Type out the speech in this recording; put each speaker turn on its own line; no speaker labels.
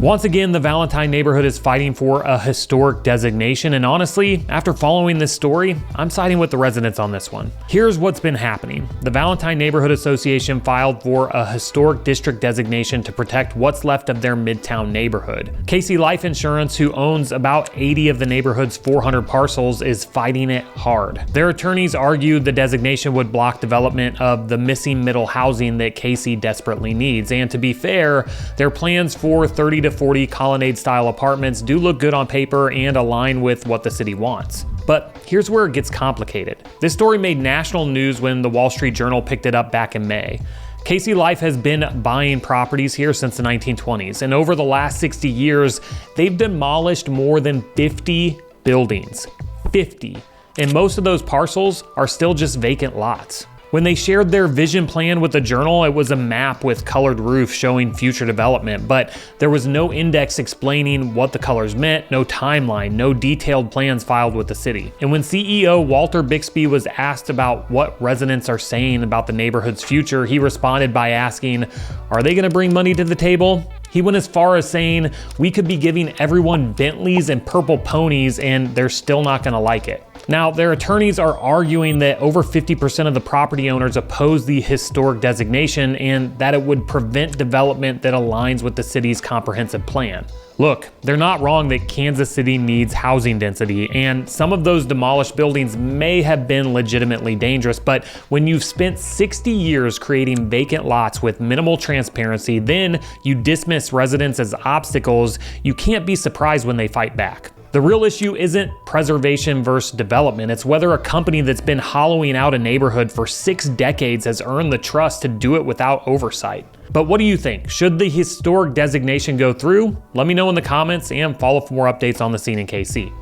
Once again, the Valentine neighborhood is fighting for a historic designation, and honestly, after following this story, I'm siding with the residents on this one. Here's what's been happening. The Valentine Neighborhood Association filed for a historic district designation to protect what's left of their Midtown neighborhood. Casey Life Insurance, who owns about 80 of the neighborhood's 400 parcels, is fighting it hard. Their attorneys argued the designation would block development of the missing middle housing that Casey desperately needs, and to be fair, their plans for 30 to 40 colonnade-style apartments do look good on paper and align with what the city wants. But here's where it gets complicated. This story made national news when the Wall Street Journal picked it up back in May. Casey Life has been buying properties here since the 1920s, and over the last 60 years, they've demolished more than 50 buildings. 50. And most of those parcels are still just vacant lots. When they shared their vision plan with the Journal, it was a map with colored roofs showing future development, but there was no index explaining what the colors meant, no timeline, no detailed plans filed with the city. And when CEO Walter Bixby was asked about what residents are saying about the neighborhood's future, he responded by asking, "Are they gonna bring money to the table?" He went as far as saying, "We could be giving everyone Bentleys and purple ponies and they're still not gonna like it." Now, their attorneys are arguing that over 50% of the property owners oppose the historic designation and that it would prevent development that aligns with the city's comprehensive plan. Look, they're not wrong that Kansas City needs housing density, and some of those demolished buildings may have been legitimately dangerous, but when you've spent 60 years creating vacant lots with minimal transparency, then you dismiss residents as obstacles, you can't be surprised when they fight back. The real issue isn't preservation versus development, it's whether a company that's been hollowing out a neighborhood for 6 decades has earned the trust to do it without oversight. But what do you think? Should the historic designation go through? Let me know in the comments and follow for more updates on the scene in KC.